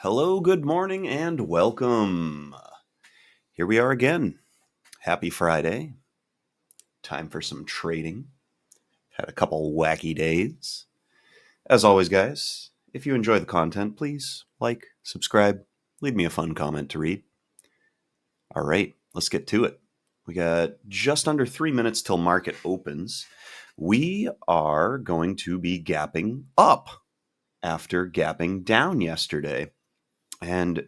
Hello, good morning, and welcome. Here we are again. Happy Friday. Time for some trading. Had a couple wacky days. As always, guys, if you enjoy the content, please like, subscribe, leave me a fun comment to read. All right, let's get to it. We got just under 3 minutes till market opens. We are going to be gapping up after gapping down yesterday. And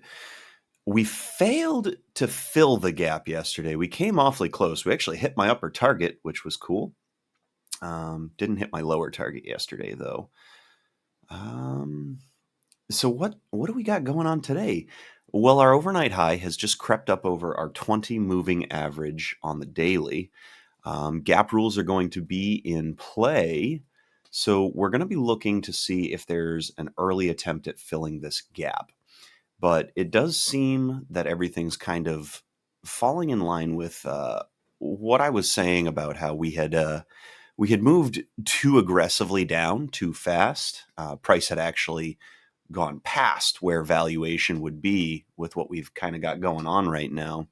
we failed to fill the gap yesterday. We came awfully close. We actually hit my upper target, which was cool. Didn't hit my lower target yesterday, though. So what do we got going on today? Well, our overnight high has just crept up over our 20 moving average on the daily. Gap rules are going to be in play. So we're going to be looking to see if there's an early attempt at filling this gap. But it does seem that everything's kind of falling in line with what I was saying about how we had moved too aggressively down too fast. Price had actually gone past where valuation would be with what we've kind of got going on right now.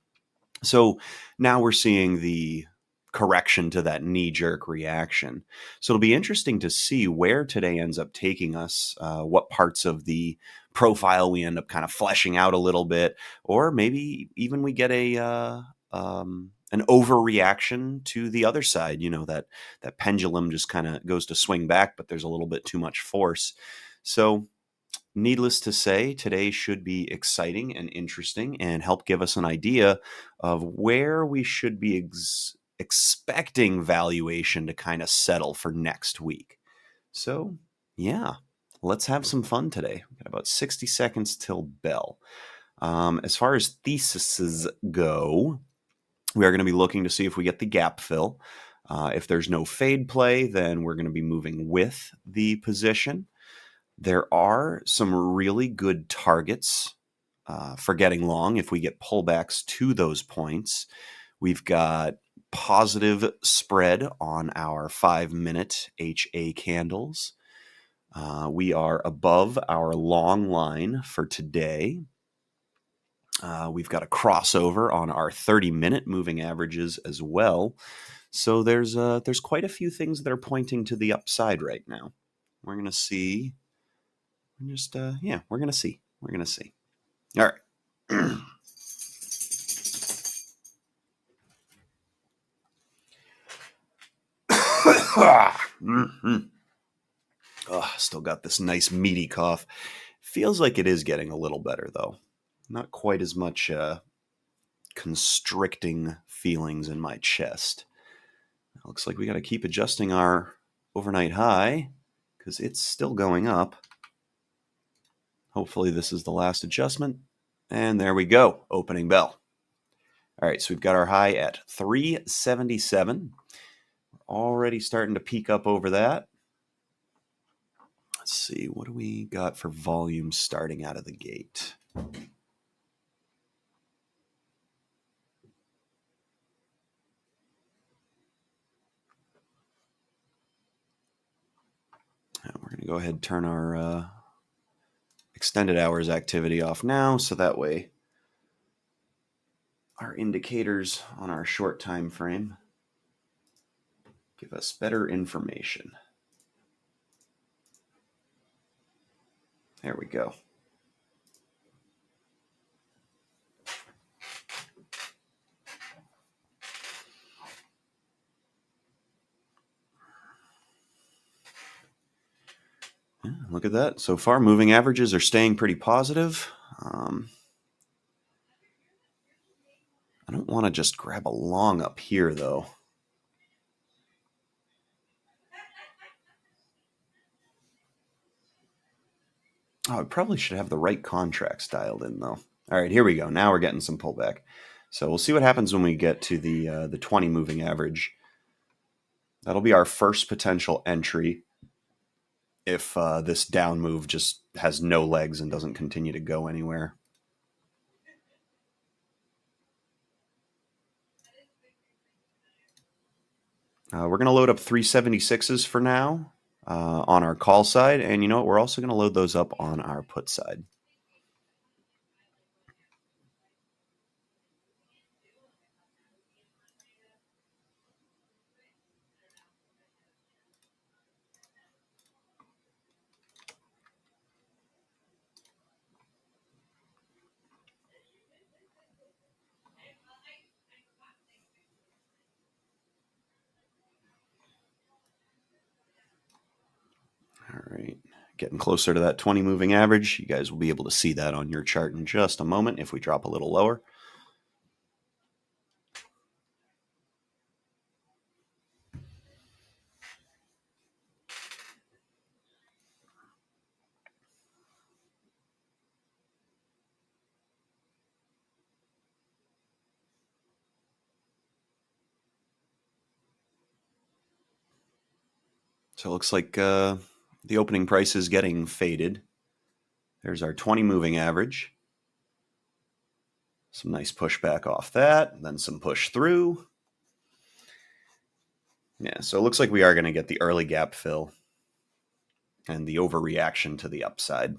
So now we're seeing the correction to that knee-jerk reaction. So it'll be interesting to see where today ends up taking us, what parts of the profile we end up kind of fleshing out a little bit, or maybe even we get an overreaction to the other side. That pendulum just kind of goes to swing back, but there's a little bit too much force. So needless to say, today should be exciting and interesting and help give us an idea of where we should be expecting valuation to kind of settle for next week. So, yeah, let's have some fun today. We've got about 60 seconds till bell. As far as theses go, we are going to be looking to see if we get the gap fill. If there's no fade play, then we're going to be moving with the position. There are some really good targets for getting long if we get pullbacks to those points. We've got positive spread on our 5-minute HA candles. We are above our long line for today. We've got a crossover on our 30-minute moving averages as well. So there's quite a few things that are pointing to the upside right now. We're going to see. We're going to see. We're going to see. All right. Still got this nice meaty cough. Feels like it is getting a little better, though. Not quite as much constricting feelings in my chest. Looks like we got to keep adjusting our overnight high because it's still going up. Hopefully this is the last adjustment. And there we go, opening bell. All right, so we've got our high at 377. We're already starting to peak up over that. Let's see, what do we got for volume starting out of the gate? We're going to go ahead and turn our extended hours activity off now, so that way our indicators on our short time frame give us better information. There we go. Yeah, look at that. So far, moving averages are staying pretty positive. I don't want to just grab a long up here, though. Oh, I probably should have the right contracts dialed in, though. All right, here we go. Now we're getting some pullback. So we'll see what happens when we get to the 20 moving average. That'll be our first potential entry if this down move just has no legs and doesn't continue to go anywhere. We're going to load up 376s for now on our call side. And you know what? We're also going to load those up on our put side. Getting closer to that 20 moving average. You guys will be able to see that on your chart in just a moment if we drop a little lower. So it looks like the opening price is getting faded. There's our 20 moving average. Some nice pushback off that, then some push through. Yeah, so it looks like we are going to get the early gap fill and the overreaction to the upside.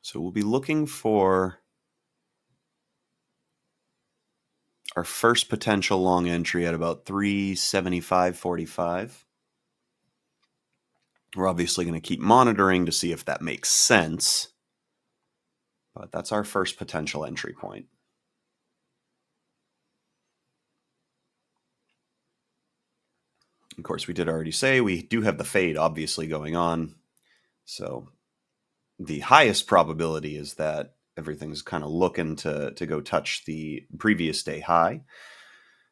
So we'll be looking for our first potential long entry at about 375.45. We're obviously going to keep monitoring to see if that makes sense, but that's our first potential entry point. Of course, we did already say we do have the fade obviously going on, so the highest probability is that everything's kind of looking to go touch the previous day high.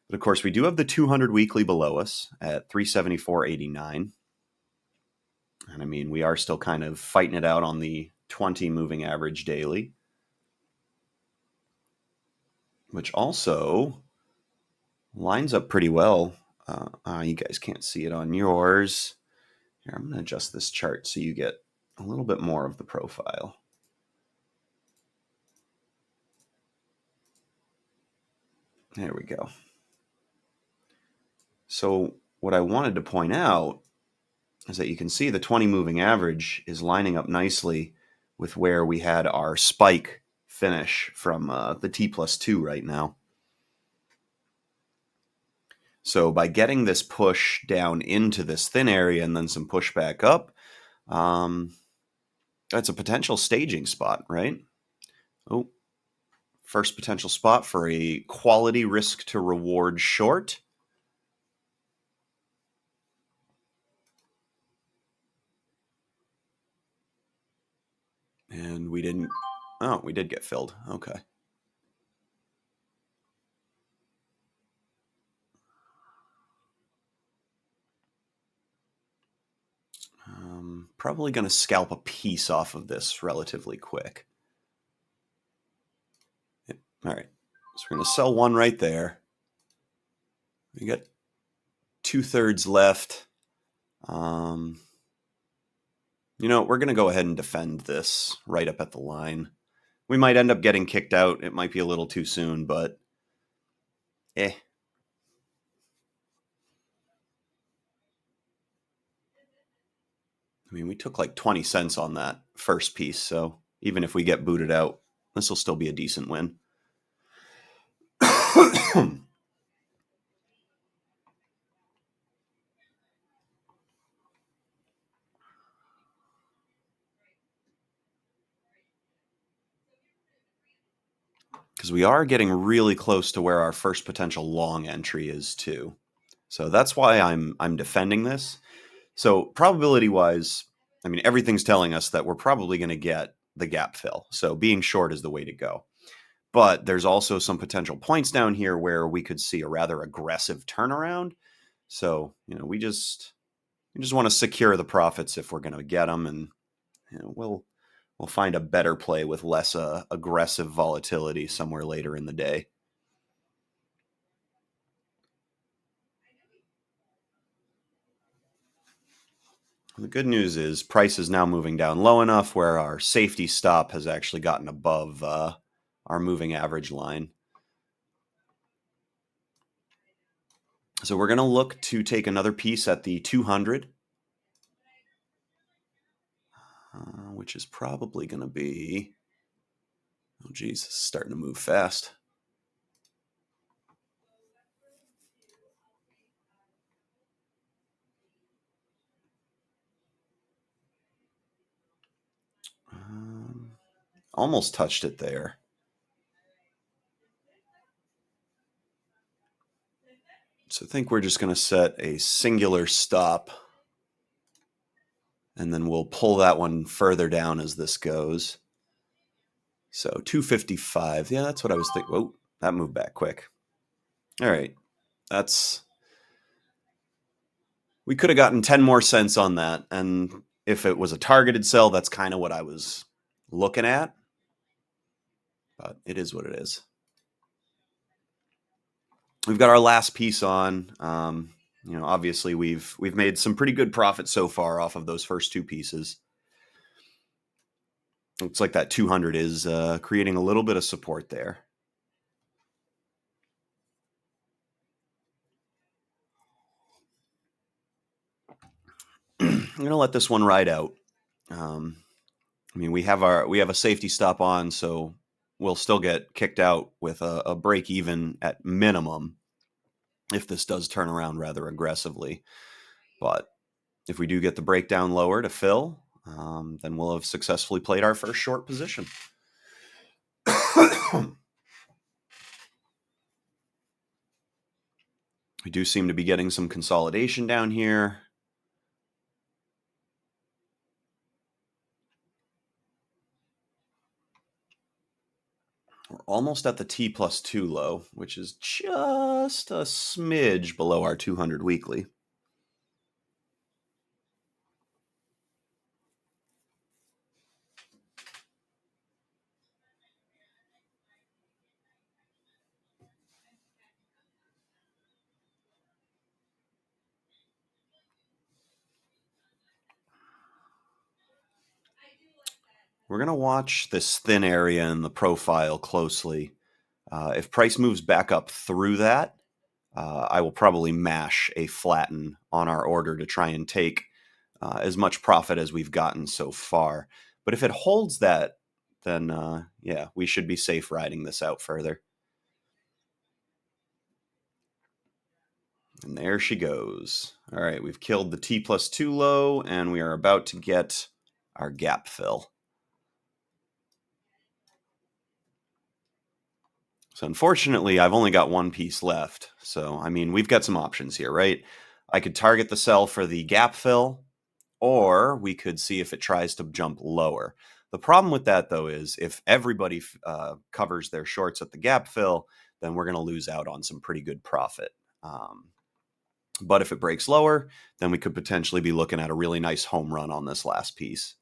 But of course, we do have the 200 weekly below us at 374.89. And I mean, we are still kind of fighting it out on the 20 moving average daily, which also lines up pretty well. You guys can't see it on yours. Here, I'm going to adjust this chart so you get a little bit more of the profile. There we go. So what I wanted to point out is that you can see the 20 moving average is lining up nicely with where we had our spike finish from the T+2 right now. So by getting this push down into this thin area and then some push back up, that's a potential staging spot, right? Oh, first potential spot for a quality risk to reward short. And we didn't, oh, we did get filled. Okay. Probably going to scalp a piece off of this relatively quick. Yep. All right. So we're going to sell one right there. We got 2/3 left. You know, we're going to go ahead and defend this right up at the line. We might end up getting kicked out. It might be a little too soon, but I mean, we took like 20 cents on that first piece, so even if we get booted out, this will still be a decent win. Because we are getting really close to where our first potential long entry is too. So that's why I'm defending this. So probability wise, I mean, everything's telling us that we're probably going to get the gap fill. So being short is the way to go. But there's also some potential points down here where we could see a rather aggressive turnaround. So, you know, we just want to secure the profits if we're going to get them, and you know, we'll find a better play with less aggressive volatility somewhere later in the day. The good news is price is now moving down low enough where our safety stop has actually gotten above our moving average line. So we're going to look to take another piece at the 200, which is probably going to be, oh geez, it's starting to move fast. Almost touched it there. So I think we're just going to set a singular stop, and then we'll pull that one further down as this goes. So 255. Yeah, that's what I was thinking. Whoa, that moved back quick. All right. We could have gotten 10 more cents on that. And if it was a targeted sell, that's kind of what I was looking at. But it is what it is. We've got our last piece on. Obviously we've made some pretty good profit so far off of those first two pieces. Looks like that 200 is creating a little bit of support there. I'm gonna let this one ride out. We have a safety stop on, so we'll still get kicked out with a break even at minimum if this does turn around rather aggressively. But if we do get the breakdown lower to fill, then we'll have successfully played our first short position. We do seem to be getting some consolidation down here. We're almost at the T+2 low, which is just a smidge below our 200 weekly. We're going to watch this thin area in the profile closely. If price moves back up through that, I will probably mash a flatten on our order to try and take as much profit as we've gotten so far. But if it holds that, then yeah, we should be safe riding this out further. And there she goes. All right, we've killed the T+2 low, and we are about to get our gap fill. So unfortunately, I've only got one piece left. So, we've got some options here, right? I could target the sell for the gap fill, or we could see if it tries to jump lower. The problem with that, though, is if everybody covers their shorts at the gap fill, then we're going to lose out on some pretty good profit. But if it breaks lower, then we could potentially be looking at a really nice home run on this last piece.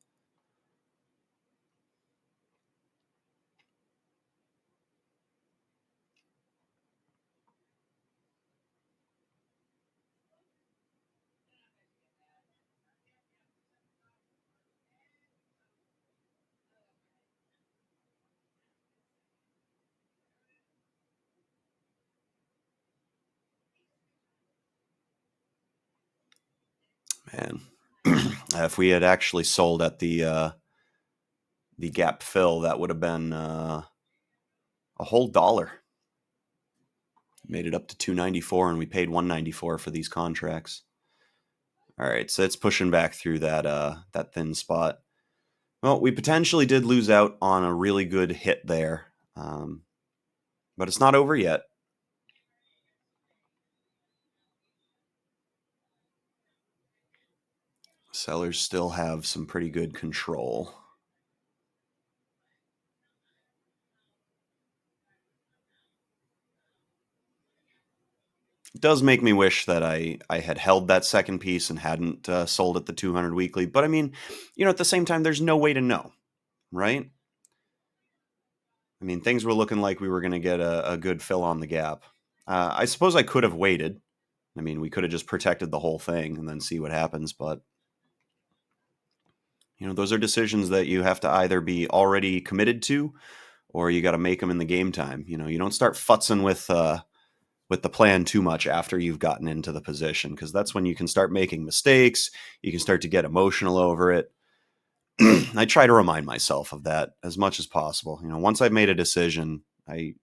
Man, if we had actually sold at the gap fill, that would have been a whole dollar. Made it up to 294, and we paid 194 for these contracts. All right, so it's pushing back through that thin spot. Well, we potentially did lose out on a really good hit there, but it's not over yet. Sellers still have some pretty good control. It does make me wish that I had held that second piece and hadn't sold at the 200 weekly. But at the same time, there's no way to know, right? Things were looking like we were going to get a good fill on the gap. I suppose I could have waited. We could have just protected the whole thing and then see what happens. But those are decisions that you have to either be already committed to, or you got to make them in the game time. You don't start futzing with the plan too much after you've gotten into the position, because that's when you can start making mistakes. You can start to get emotional over it. I try to remind myself of that as much as possible. Once I've made a decision, I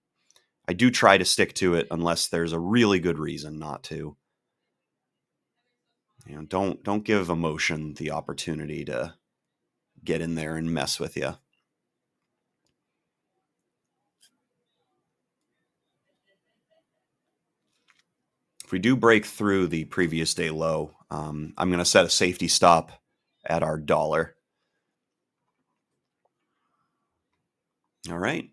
do try to stick to it unless there's a really good reason not to. Don't give emotion the opportunity to get in there and mess with you. If we do break through the previous day low, I'm going to set a safety stop at our dollar. All right.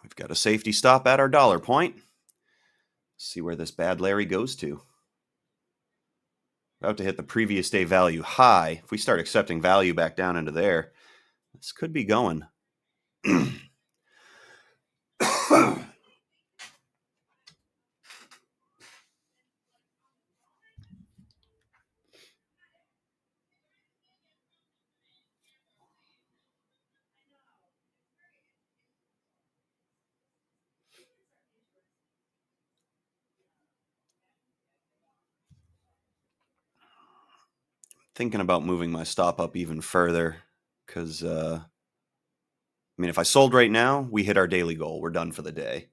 We've got a safety stop at our dollar point. See where this bad Larry goes to. About to hit the previous day value high. If we start accepting value back down into there, this could be going. Thinking about moving my stop up even further, because if I sold right now, we hit our daily goal. We're done for the day.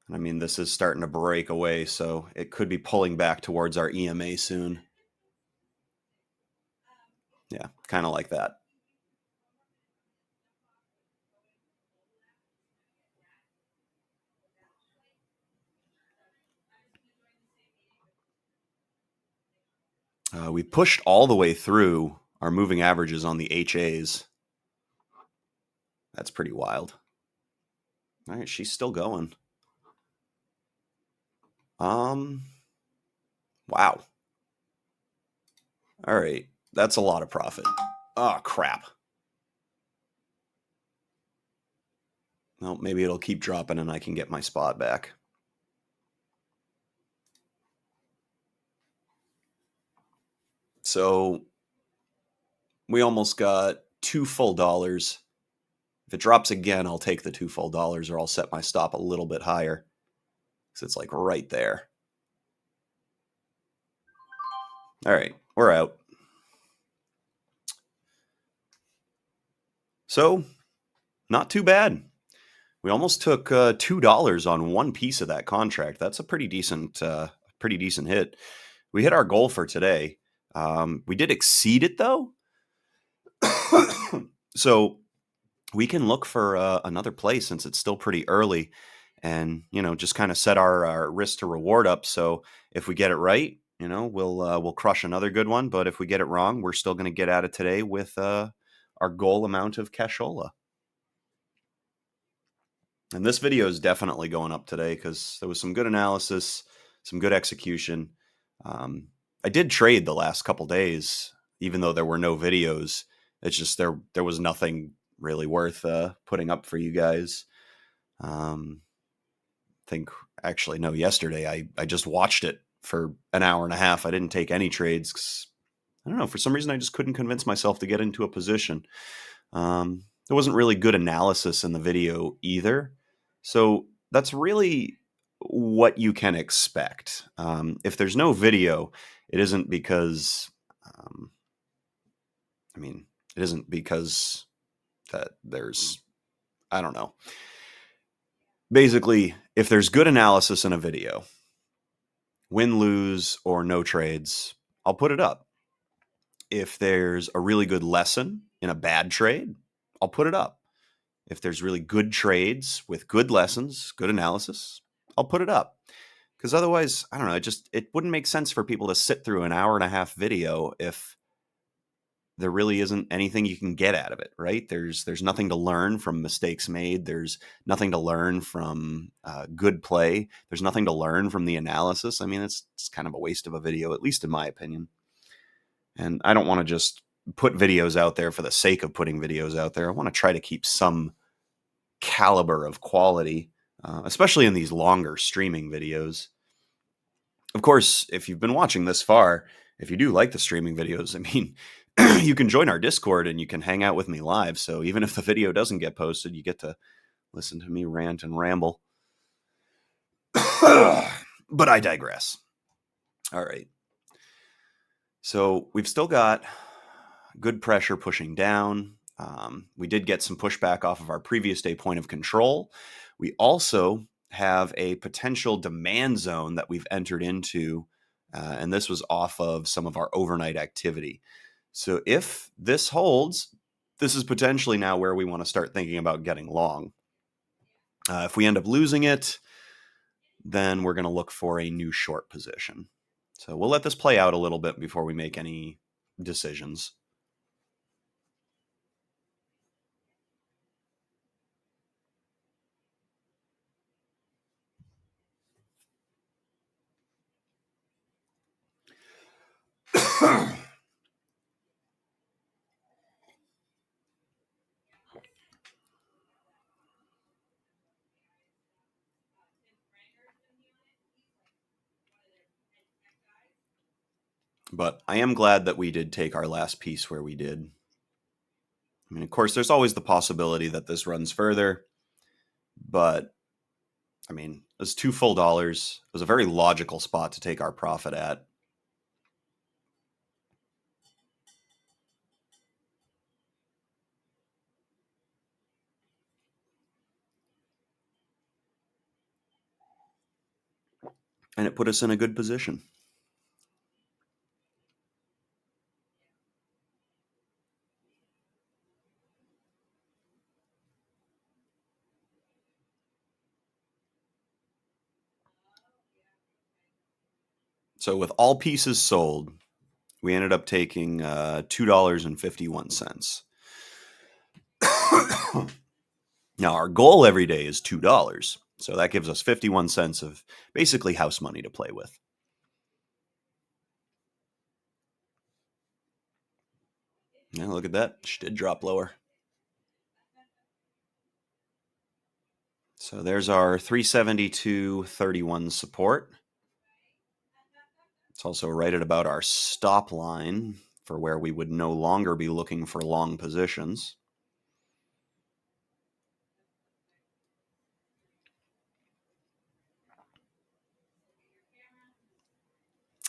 This is starting to break away, so it could be pulling back towards our EMA soon. Yeah, kind of like that. We pushed all the way through our moving averages on the HAs. That's pretty wild. All right, she's still going. Wow. All right, that's a lot of profit. Oh, crap. Well, maybe it'll keep dropping and I can get my spot back. So we almost got $2 full. If it drops again, I'll take the $2 full, or I'll set my stop a little bit higher, because it's like right there. All right, we're out. So, not too bad. We almost took $2 on one piece of that contract. That's a pretty decent hit. We hit our goal for today. We did exceed it though, so we can look for another play since it's still pretty early, and just kind of set our risk to reward up. So if we get it right, we'll crush another good one. But if we get it wrong, we're still going to get at it today with our goal amount of cashola. And this video is definitely going up today because there was some good analysis, some good execution. I did trade the last couple days, even though there were no videos. It's just there was nothing really worth putting up for you guys. Think actually no, yesterday I just watched it for an hour and a half. I didn't take any trades because I don't know, for some reason I just couldn't convince myself to get into a position. There wasn't really good analysis in the video either. So that's really what you can expect. If there's no video, it isn't because, it isn't because that there's, I don't know. Basically, if there's good analysis in a video, win, lose, or no trades, I'll put it up. If there's a really good lesson in a bad trade, I'll put it up. If there's really good trades with good lessons, good analysis, I'll put it up. Because otherwise, I don't know, it wouldn't make sense for people to sit through an hour and a half video if there really isn't anything you can get out of it, right? There's nothing to learn from mistakes made. There's nothing to learn from good play. There's nothing to learn from the analysis. It's kind of a waste of a video, at least in my opinion. And I don't want to just put videos out there for the sake of putting videos out there. I want to try to keep some caliber of quality, especially in these longer streaming videos. Of course, if you've been watching this far, if you do like the streaming videos, I mean, you can join our Discord and you can hang out with me live. So even if the video doesn't get posted, you get to listen to me rant and ramble. But I digress. All right. So we've still got good pressure pushing down. We did get some pushback off of our previous day point of control. We also have a potential demand zone that we've entered into, and this was off of some of our overnight activity. So if this holds, this is potentially now where we want to start thinking about getting long. If we end up losing it, then we're going to look for a new short position. So we'll let this play out a little bit before we make any decisions. But I am glad that we did take our last piece where we did. I mean, of course, there's always the possibility that this runs further, but I mean, it was 2 full dollars. It was a very logical spot to take our profit at. And it put us in a good position. So with all pieces sold, we ended up taking $2.51. Now, our goal every day is $2. So that gives us 51 cents of basically house money to play with. Yeah, look at that. She did drop lower. So there's our 372.31 support. It's also right at about our stop line for where we would no longer be looking for long positions.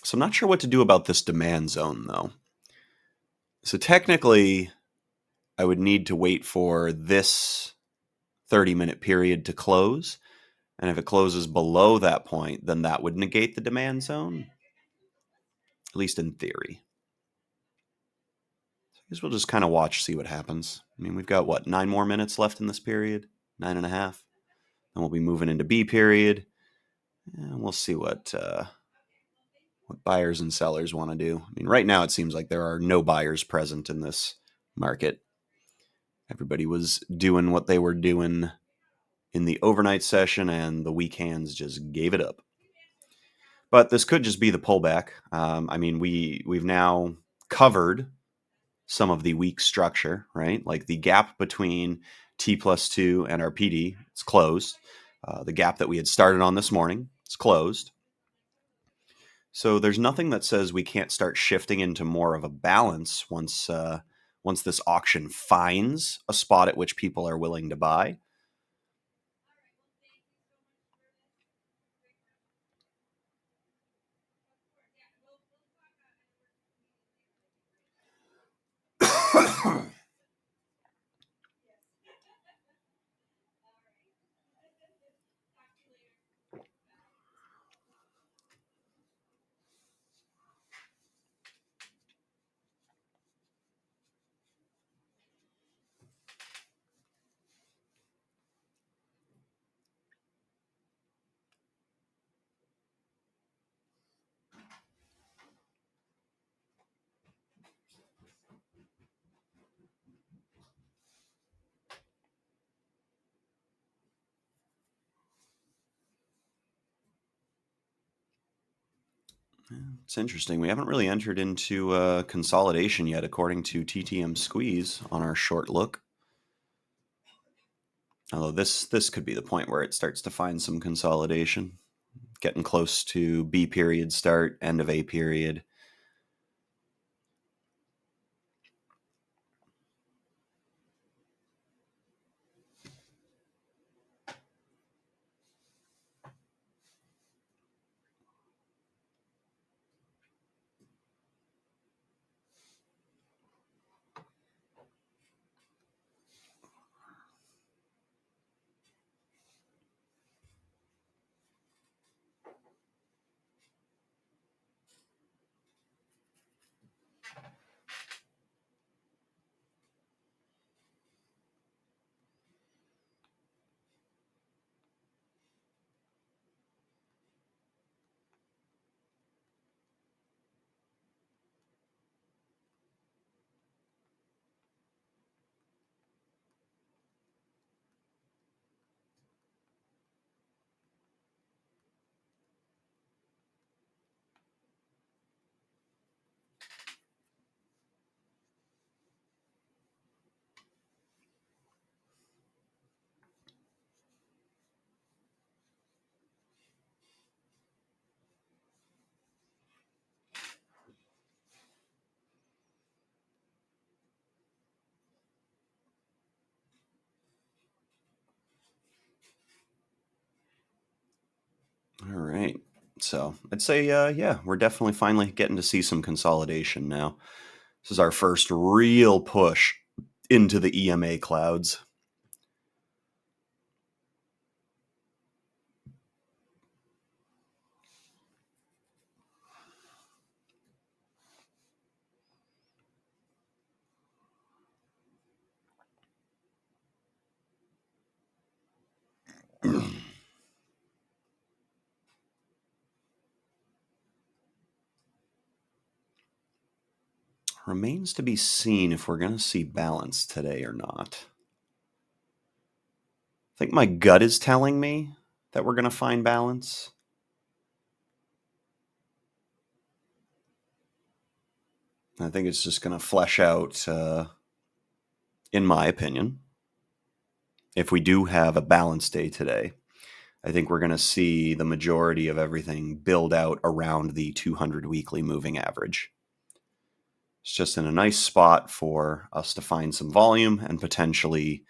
So I'm not sure what to do about this demand zone, though. So technically, I would need to wait for this 30-minute period to close. And if it closes below that point, then that would negate the demand zone, at least in theory. So I guess we'll just kind of watch, see what happens. I mean, we've got, what, 9 more minutes left in this period? 9.5. Then we'll be moving into B period. And we'll see what buyers and sellers want to do. I mean, right now it seems like there are no buyers present in this market. Everybody was doing what they were doing in the overnight session, and the weak hands just gave it up. But this could just be the pullback. I mean, we've now covered some of the weak structure, right? Like the gap between T+2 and our PD, it's closed. The gap that we had started on this morning, it's closed. So there's nothing that says we can't start shifting into more of a balance once this auction finds a spot at which people are willing to buy. It's interesting. We haven't really entered into consolidation yet, according to TTM Squeeze on our short look. Although this could be the point where it starts to find some consolidation, getting close to B period start, end of A period. All right. So I'd say, yeah, we're definitely finally getting to see some consolidation now. This is our first real push into the EMA clouds. Remains to be seen if we're going to see balance today or not. I think my gut is telling me that we're going to find balance. I think it's just going to flesh out, in my opinion. If we do have a balance day today, I think we're going to see the majority of everything build out around the 200 weekly moving average. It's just in a nice spot for us to find some volume and potentially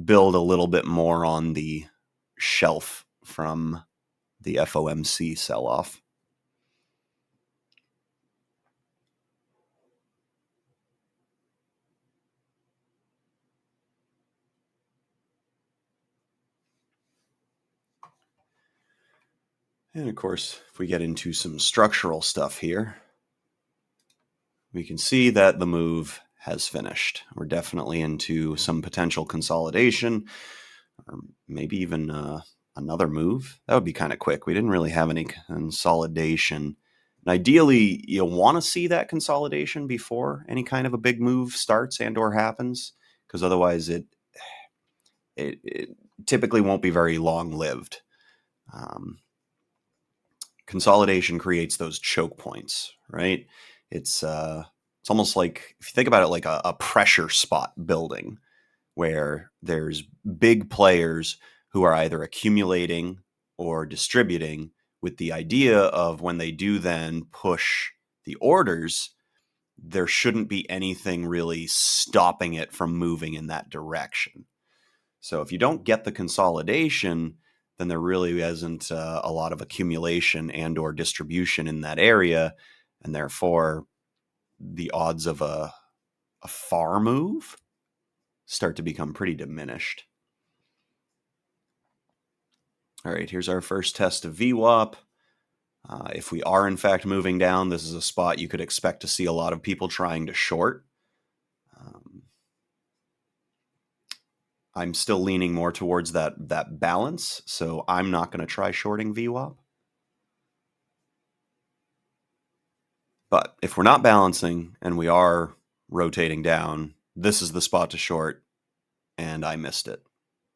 build a little bit more on the shelf from the FOMC sell off. And of course, if we get into some structural stuff here, we can see that the move has finished. We're definitely into some potential consolidation, or maybe even another move. That would be kind of quick. We didn't really have any consolidation. And ideally, you'll want to see that consolidation before any kind of a big move starts and or happens, because otherwise it typically won't be very long lived. Consolidation creates those choke points, right? It's almost like, if you think about it, like a pressure spot building where there's big players who are either accumulating or distributing, with the idea of when they do then push the orders, there shouldn't be anything really stopping it from moving in that direction. So if you don't get the consolidation, then there really isn't a lot of accumulation and or distribution in that area, and therefore the odds of a far move start to become pretty diminished. All right, here's our first test of VWAP. If we are in fact moving down, this is a spot you could expect to see a lot of people trying to short. I'm still leaning more towards that balance, so I'm not going to try shorting VWAP. But if we're not balancing and we are rotating down, this is the spot to short, and I missed it.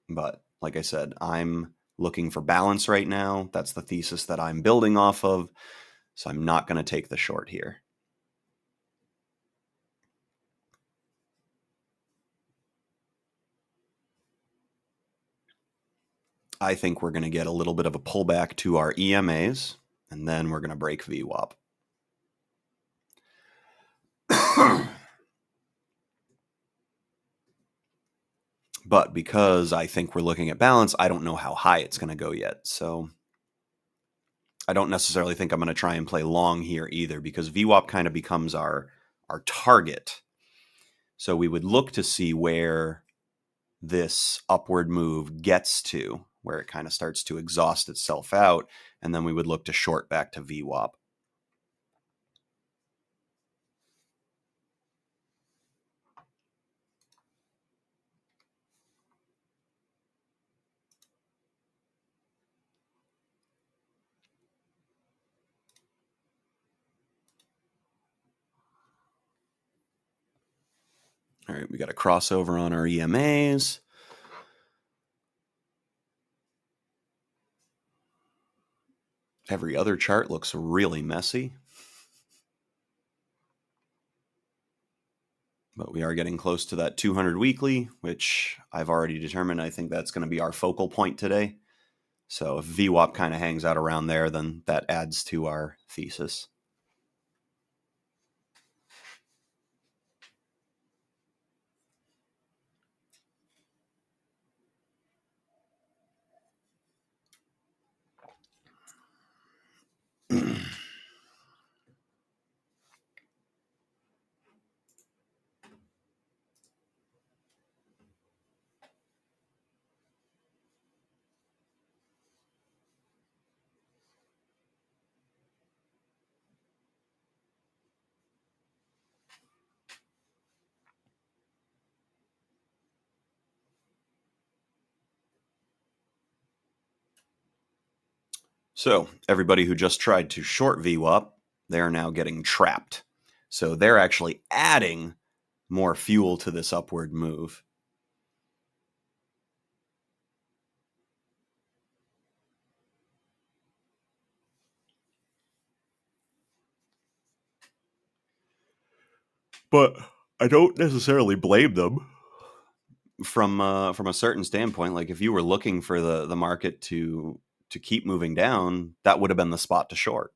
But like I said, I'm looking for balance right now. That's the thesis that I'm building off of. So I'm not going to take the short here. I think we're going to get a little bit of a pullback to our EMAs, and then we're going to break VWAP. But because I think we're looking at balance, I don't know how high it's going to go yet. So I don't necessarily think I'm going to try and play long here either, because VWAP kind of becomes our target. So we would look to see where this upward move gets to, where it kind of starts to exhaust itself out, and then we would look to short back to VWAP. All right, we got a crossover on our EMAs. Every other chart looks really messy. But we are getting close to that 200 weekly, which I've already determined. I think that's going to be our focal point today. So if VWAP kind of hangs out around there, then that adds to our thesis. So everybody who just tried to short VWAP, they're now getting trapped. So they're actually adding more fuel to this upward move. But I don't necessarily blame them from a certain standpoint. Like if you were looking for the market to keep moving down, that would have been the spot to short.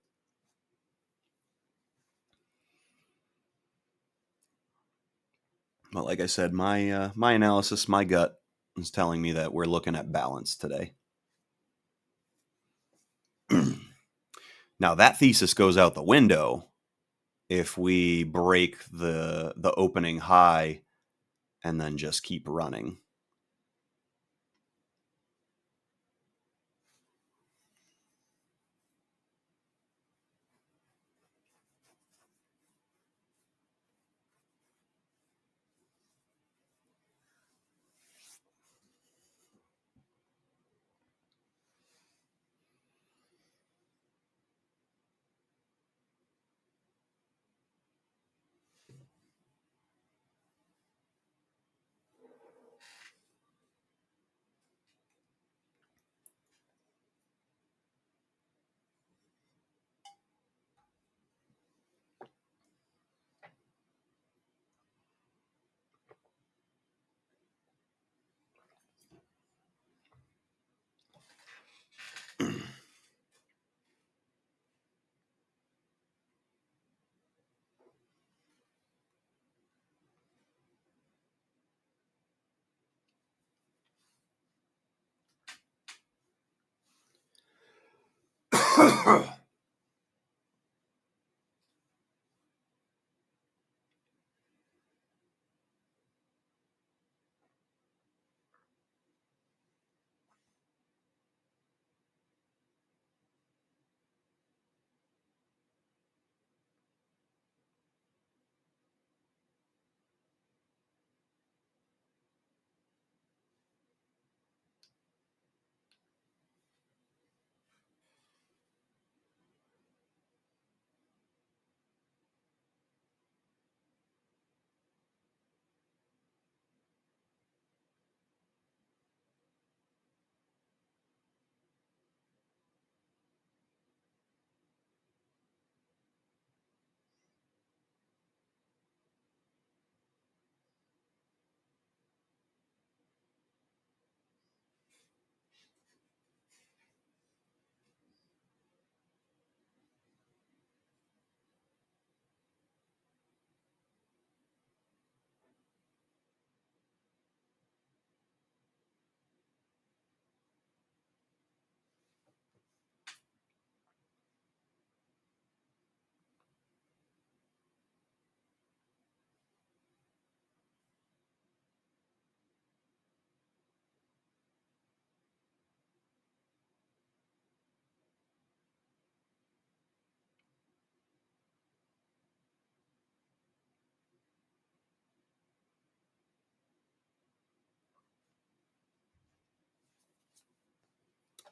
But like I said, my analysis, my gut is telling me that we're looking at balance today. Now that thesis goes out the window if we break the opening high and then just keep running.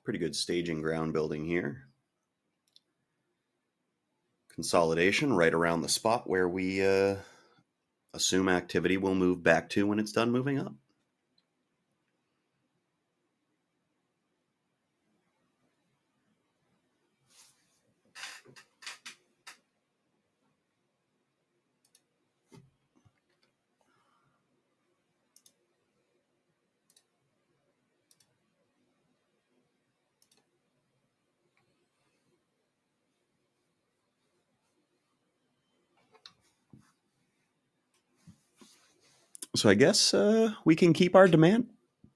Pretty good staging ground building here. Consolidation right around the spot where we assume activity will move back to when it's done moving up. So I guess we can keep our demand.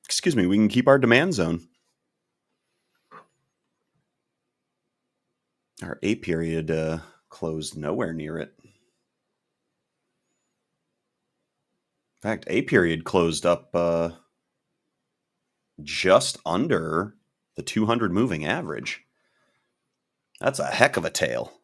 Excuse me, we can keep our demand zone. Our A period closed nowhere near it. In fact, A period closed up just under the 200 moving average. That's a heck of a tail.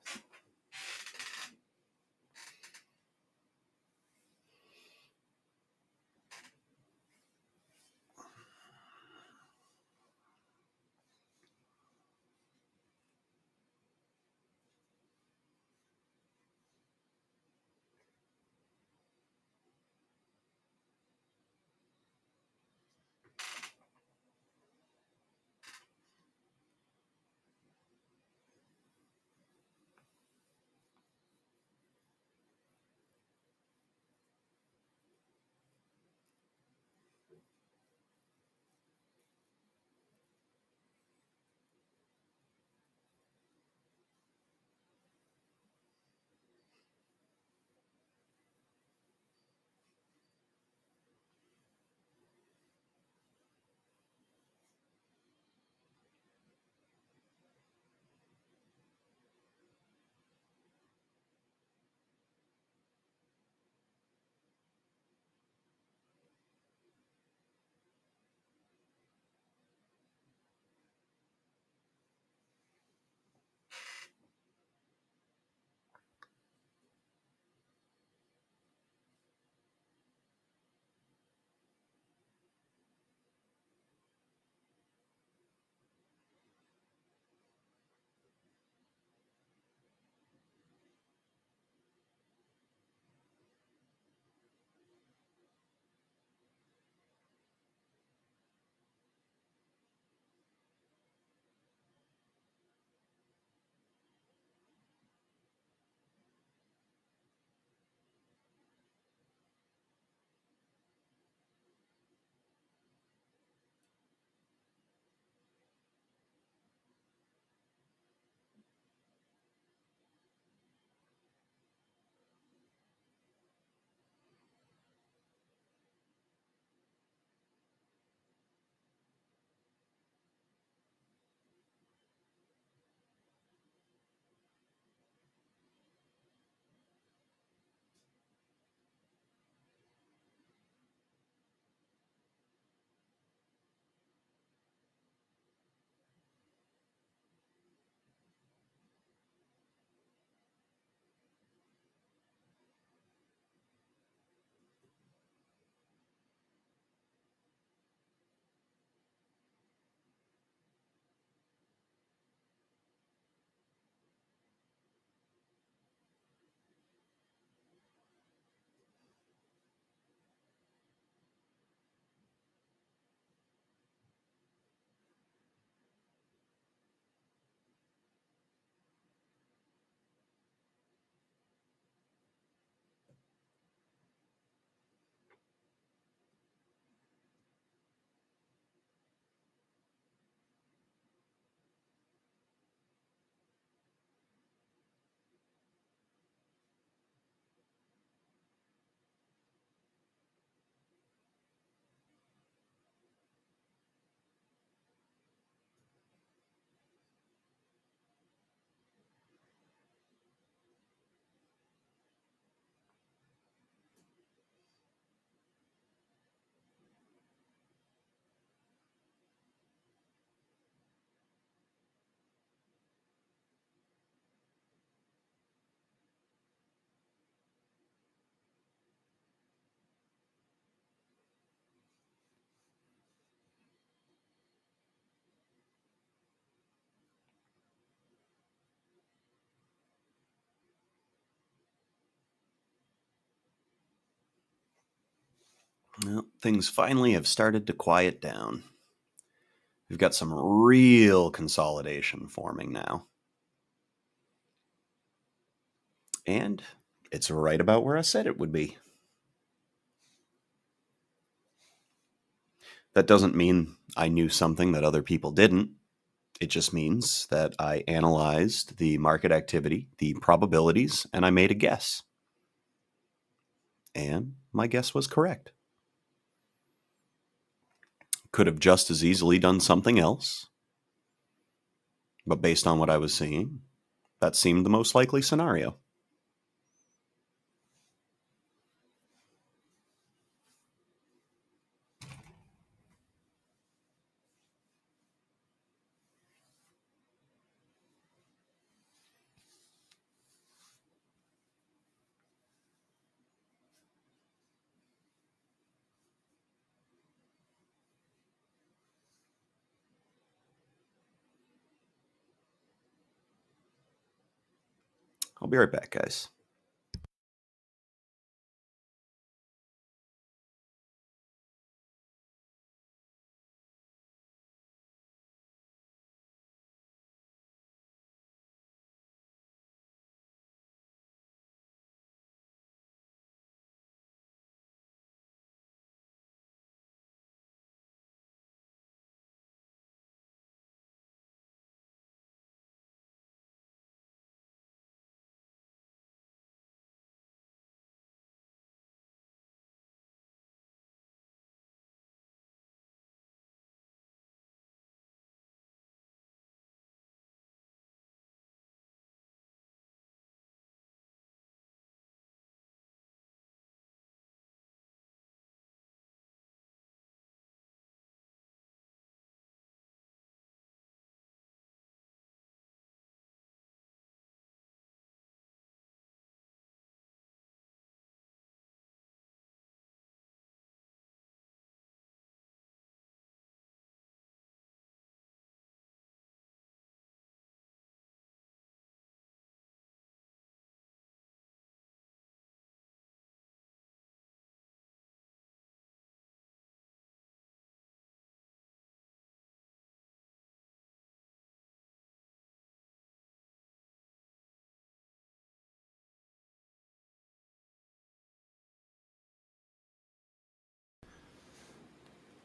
Well, things finally have started to quiet down. We've got some real consolidation forming now. And it's right about where I said it would be. That doesn't mean I knew something that other people didn't. It just means that I analyzed the market activity, the probabilities, and I made a guess. And my guess was correct. Could have just as easily done something else, but based on what I was seeing, that seemed the most likely scenario. I'll be right back, guys.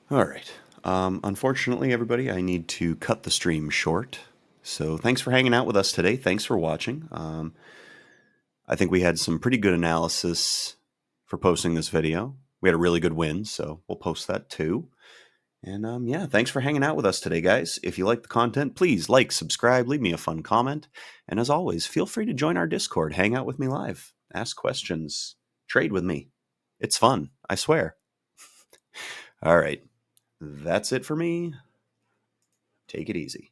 All right. Unfortunately, everybody, I need to cut the stream short. So thanks for hanging out with us today. Thanks for watching. I think we had some pretty good analysis for posting this video. We had a really good win, so we'll post that too. And yeah, thanks for hanging out with us today, guys. If you like the content, please like, subscribe, leave me a fun comment. And as always, feel free to join our Discord, hang out with me live, ask questions, trade with me. It's fun, I swear. All right. That's it for me. Take it easy.